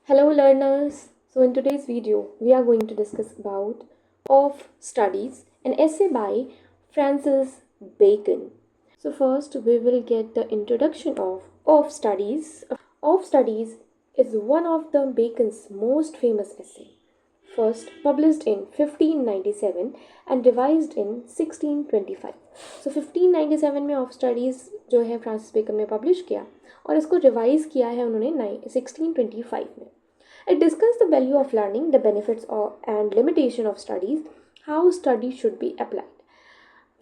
Hello learners. So in today's video we are going to discuss about Of Studies, an essay by Francis Bacon. So first we will get the introduction of Studies. Of Studies is one of the Bacon's most famous essay. First published in 1597 and revised in 1625. So 1597 में of studies जो है Francis Bacon ने publish किया और इसको revise किया है उन्होंने 1625 में. It discussed the value of learning, the benefits and limitation of studies, how study should be applied.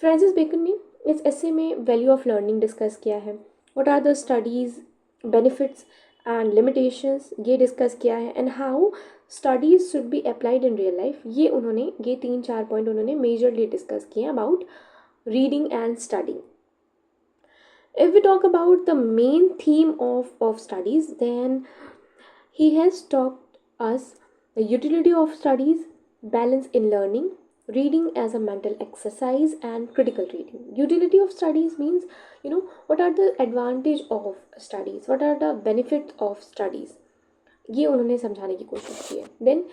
Francis Bacon ने इस ऐसे में वैल्यू ऑफ लर्निंग डिस्कस किया है. What are the studies benefits and limitations ये डिस्कस किया है. And how studies should be applied in real life ये 3-4 पॉइंट उन्होंने मेजरली डिस्कस किए about reading and studying. If we talk about the main theme of studies, then he has taught us the utility of studies, balance in learning, reading as a mental exercise, and critical reading. Utility of studies means, what are the advantage of studies, what are the benefits of studies. ये उन्होंने समझाने की कोशिश की है. Then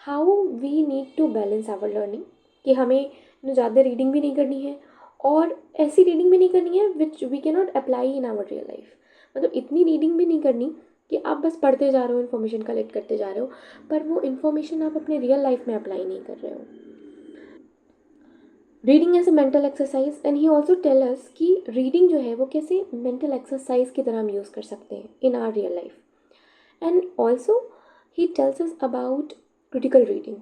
how we need to balance our learning, कि हमें ज़्यादा रीडिंग भी नहीं करनी है और ऐसी रीडिंग भी नहीं करनी है which we can not apply in our real life. मतलब इतनी रीडिंग भी नहीं करनी कि आप बस पढ़ते जा रहे हो, इन्फॉर्मेशन कलेक्ट करते जा रहे हो, पर वो इन्फॉर्मेशन आप अपने रियल लाइफ में अप्लाई नहीं कर रहे हो. Reading as a mental exercise, and he also tell us कि रीडिंग जो है वो कैसे मेंटल एक्सरसाइज की तरह हम यूज़ कर सकते हैं in our real life. And also he tells us about critical reading,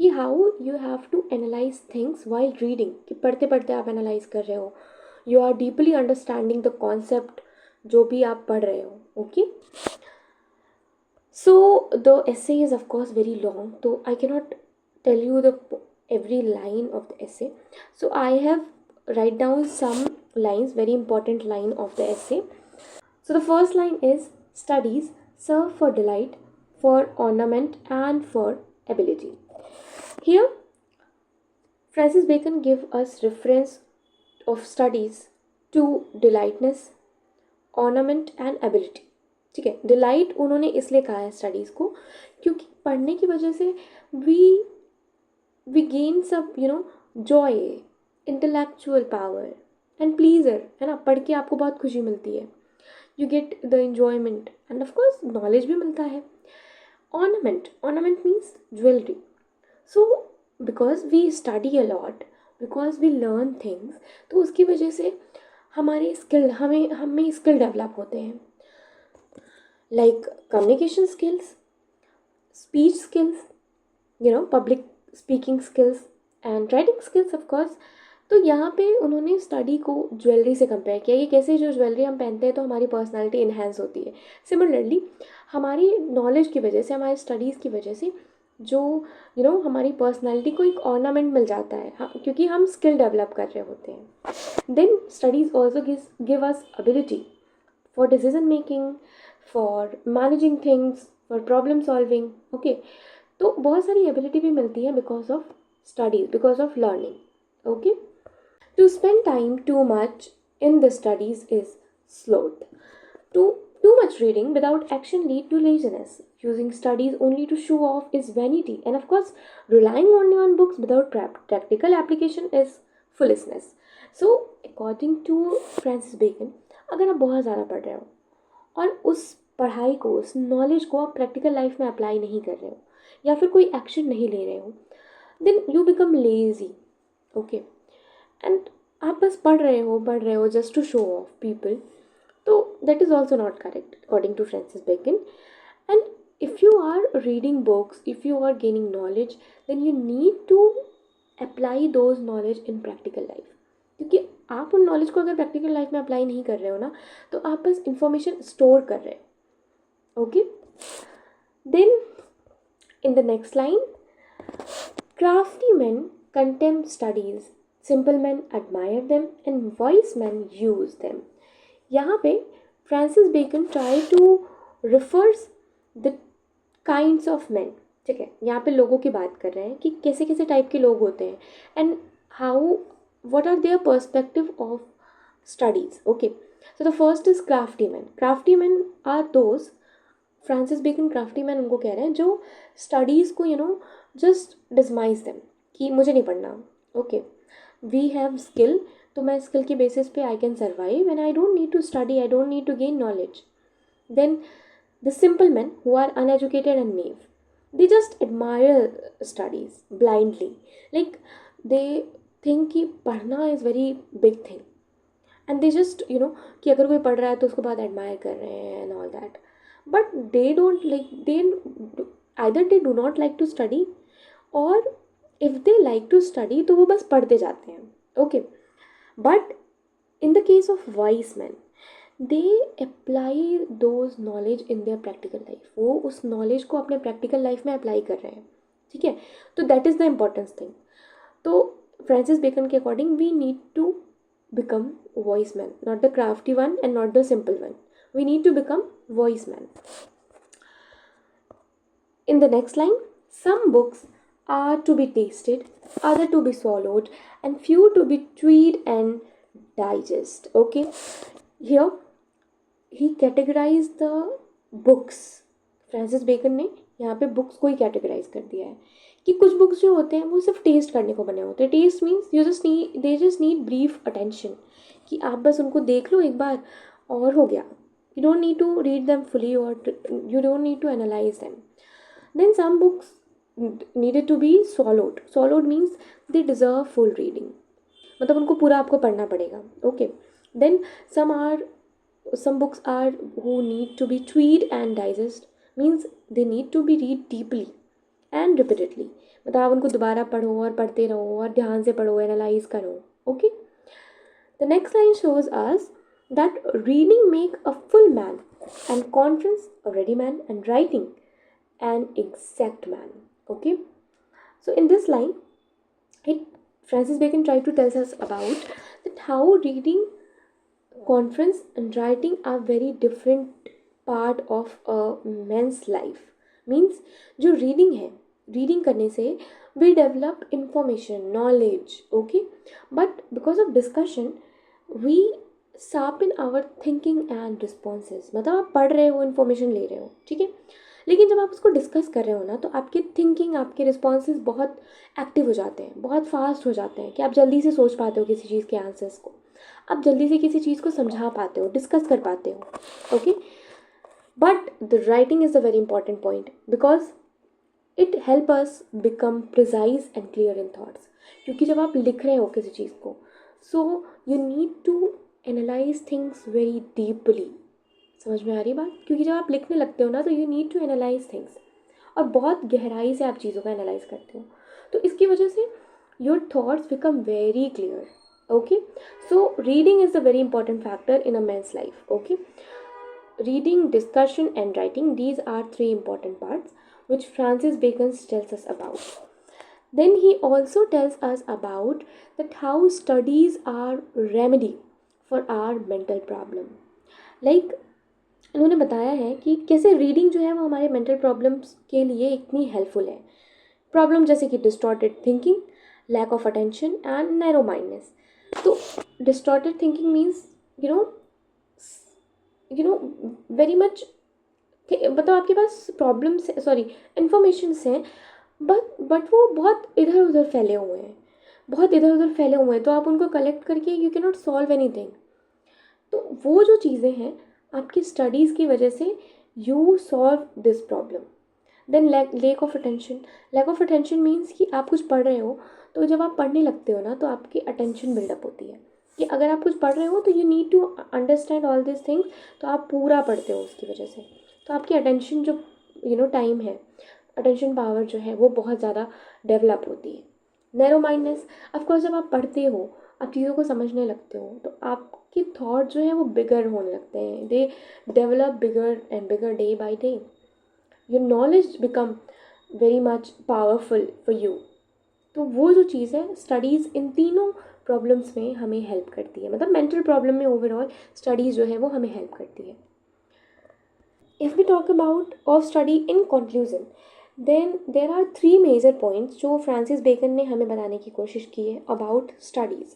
कि how you have to analyze things while reading, कि पढ़ते पढ़ते आप एनालाइज कर रहे हो, you are deeply understanding the concept जो भी आप पढ़ रहे हो. Okay, so the essay is of course very long, so I cannot tell you the every line of the essay. So I have write down some lines, very important line of the essay. So the first line is, studies serve for delight, for ornament, and for ability. Here, Francis Bacon give us reference of studies to delightness, ornament and ability. ठीक है, delight उन्होंने इसलिए कहा है studies को क्योंकि पढ़ने की वजह से वी गेन सब Joy, intellectual power and pleaser, है ना. पढ़ के आपको बहुत खुशी मिलती है, you get the enjoyment and of course knowledge भी मिलता है. Ornament means jewelry. So because we study a lot, because we learn things, तो उसकी वजह से हमारे स्किल हमें स्किल डेवलप होते हैं, like communication skills, speech skills, public speaking skills and writing skills of course. तो यहाँ पे उन्होंने स्टडी को ज्वेलरी से कंपेयर किया कि कैसे जो ज्वेलरी हम पहनते हैं तो हमारी पर्सनालिटी इन्हेंस होती है. सिमिलरली हमारी नॉलेज की वजह से, हमारी स्टडीज़ की वजह से जो हमारी पर्सनालिटी को एक ऑर्नामेंट मिल जाता है, हाँ, क्योंकि हम स्किल डेवलप कर रहे होते हैं. Then studies also give us ability for decision making, for managing things, for problem solving. Okay, तो बहुत सारी एबिलिटी भी मिलती है because of studies, because of learning. Okay, to spend time too much in the studies is sloth. Too much reading without action lead to laziness. Using studies only to show off is vanity. And of course, relying only on books without practical application is foolishness. So, according to Francis Bacon, अगर आप बहुत ज़्यादा पढ़ रहे हो और उस पढ़ाई को, उस नॉलेज को आप प्रैक्टिकल लाइफ में अप्लाई नहीं कर रहे हो या फिर कोई एक्शन नहीं ले रहे हो, then you become lazy. Okay, and आप बस पढ़ रहे हो just to show off people, तो that is also not correct according to Francis Bacon. And if you are reading books, if you are gaining knowledge, then you need to apply those knowledge in practical life. क्योंकि आप उन knowledge को अगर practical life में apply नहीं कर रहे हो ना, तो आप बस इंफॉर्मेशन स्टोर कर रहे हो. Okay, then in the next line, crafty men contemn studies, simple men admire them, and wise men use them. यहाँ पे Francis Bacon try to refers the kinds of man. ठीक है, यहाँ पे लोगों की बात कर रहे हैं कि कैसे कैसे टाइप के लोग होते हैं and how what are their perspective of studies. Okay, so the first is crafty men. Crafty men are those Francis Bacon crafty man उनको कह रहे हैं जो स्टडीज़ को जस्ट डिसमाइज देम कि मुझे नहीं पढ़ना, ओके वी हैव स्किल, तो मैं स्किल की बेसिस पे I can survive and I don't need to study, I don't need to gain knowledge. Then the simple men who are uneducated and naive, they just admire studies blindly. Like they think कि पढ़ना is very big thing and they just कि अगर कोई पढ़ रहा है तो उसको बहुत admire कर रहे हैं and all that. But they don't like, they either they do not like to study or if they like to study तो वो बस पढ़ते जाते हैं. Okay, but in the case of wise men, they apply those knowledge in their practical life. वो उस knowledge को अपने प्रैक्टिकल लाइफ में अप्लाई कर रहे हैं. ठीक है, तो that is the importance thing. तो फ्रांसिस बेकन के according we need to become wise man, not the crafty one and not the simple one. We need to become wise man. In the next line, some books are to be tasted, other to be swallowed, and few to be chewed and digest. Okay, here he categorized the books. Francis Bacon ने यहाँ पे books को ही categorise कर दिया है कि कुछ books जो होते हैं वो सिर्फ टेस्ट करने को बने होते हैं. Test means you just need, they just need brief attention कि आप बस उनको देख लो एक बार और हो गया. You don't need to read them fully और you don't need to analyse them. Then some books needed to be swallowed. Swallowed means they deserve full reading, मतलब उनको पूरा आपको पढ़ना पड़ेगा. Okay, then some books are who need to be chewed and digest, means they need to be read deeply and repeatedly. मतलब आप उनको दोबारा पढ़ो और पढ़ते रहो और ध्यान से पढ़ो, एनालाइज करो. Okay, the next line shows us that reading make a full man and conference a ready man and writing an exact man. Okay, so in this line Francis Bacon tried to tell us about that how reading, conference and writing are very different part of a man's life. Means जो reading है, reading करने से we develop information, knowledge, okay, but because of discussion we sharpen our thinking and responses. मतलब आप पढ़ रहे हो, information ले रहे हो, ठीक है, लेकिन जब आप उसको डिस्कस कर रहे हो ना तो आपके थिंकिंग, आपके रिस्पॉन्सेज बहुत एक्टिव हो जाते हैं, बहुत फास्ट हो जाते हैं कि आप जल्दी से सोच पाते हो किसी चीज़ के आंसर्स को, आप जल्दी से किसी चीज़ को समझा पाते हो, डिस्कस कर पाते हो. Okay, but the writing is a very important point because it help us become precise and clear in thoughts. क्योंकि जब आप लिख रहे हो किसी चीज़ को, so you need to analyse things very deeply. समझ में आ रही बात? क्योंकि जब आप लिखने लगते हो ना तो you need to analyse things और बहुत गहराई से आप चीज़ों का एनालाइज करते हो, तो इसकी वजह से your thoughts become very clear. Okay, so reading is a very important factor in a man's life. Okay, reading, discussion and writing, these are three important parts which Francis Bacon tells us about. Then he also tells us about that how studies are remedy for our mental problem. Like उन्होंने बताया है कि कैसे reading जो है वो हमारे mental problems के लिए इतनी हेल्पफुल है. प्रॉब्लम जैसे कि distorted thinking, lack of attention and narrow mindness. तो distorted thinking means very much, मतलब आपके पास प्रॉब्लम्स, सॉरी इन्फॉर्मेशंस हैं बट वो बहुत इधर उधर फैले हुए हैं, बहुत इधर उधर फैले हुए हैं, तो आप उनको कलेक्ट करके you can not solve anything. तो वो जो चीज़ें हैं आपकी स्टडीज़ की वजह से you solve this problem. Then lack of attention. Lack of attention means कि आप कुछ पढ़ रहे हो तो जब आप पढ़ने लगते हो ना तो आपकी अटेंशन बिल्डअप होती है कि अगर आप कुछ पढ़ रहे हो तो you need to understand all this things, तो आप पूरा पढ़ते हो उसकी वजह से. तो आपकी अटेंशन जो टाइम है, अटेंशन पावर जो है वो बहुत ज़्यादा डेवलप होती है. नैरो माइंडनेस, ऑफकोर्स जब आप पढ़ते हो, आप चीज़ों को समझने लगते हो तो आपके थॉट जो है वो बिगर होने लगते हैं. They develop bigger and bigger day by day. Your knowledge become very much powerful for you. तो वो जो चीज़ है, स्टडीज़ इन तीनों प्रॉब्लम्स में हमें हेल्प करती है, मतलब मेंटल प्रॉब्लम में ओवरऑल स्टडीज़ जो है वो हमें हेल्प करती है. If we talk about of study in conclusion, then there are 3 major points जो फ्रांसिस बेकन ने हमें बताने की कोशिश की है about studies.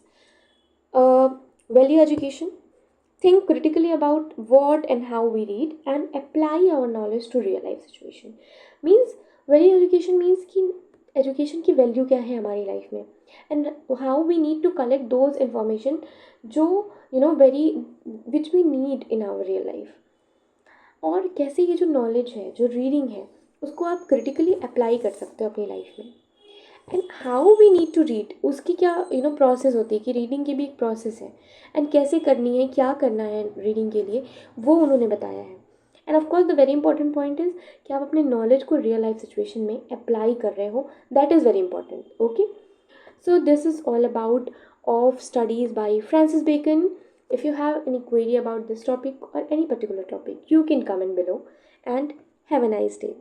Value education, think critically about what and how we read and apply our knowledge to real life situation. Means very education means कि education की value क्या है हमारी life में, and how we need to collect those information जो very which we need in our real life, और कैसे ये जो knowledge है, जो reading है, उसको आप critically apply कर सकते हो अपनी life में. And how we need to read, उसकी क्या प्रोसेस होती है कि रीडिंग की भी एक प्रोसेस है, एंड कैसे करनी है, क्या करना है रीडिंग के लिए, वो उन्होंने बताया है. End of course the very important point is कि आप अपने नॉलेज को रियल लाइफ सिचुएशन में अप्लाई कर रहे हो. That is very important. Okay, so this is all about of studies by Francis Bacon. If you have any query about this topic or any particular topic, you can comment below, and have a nice day.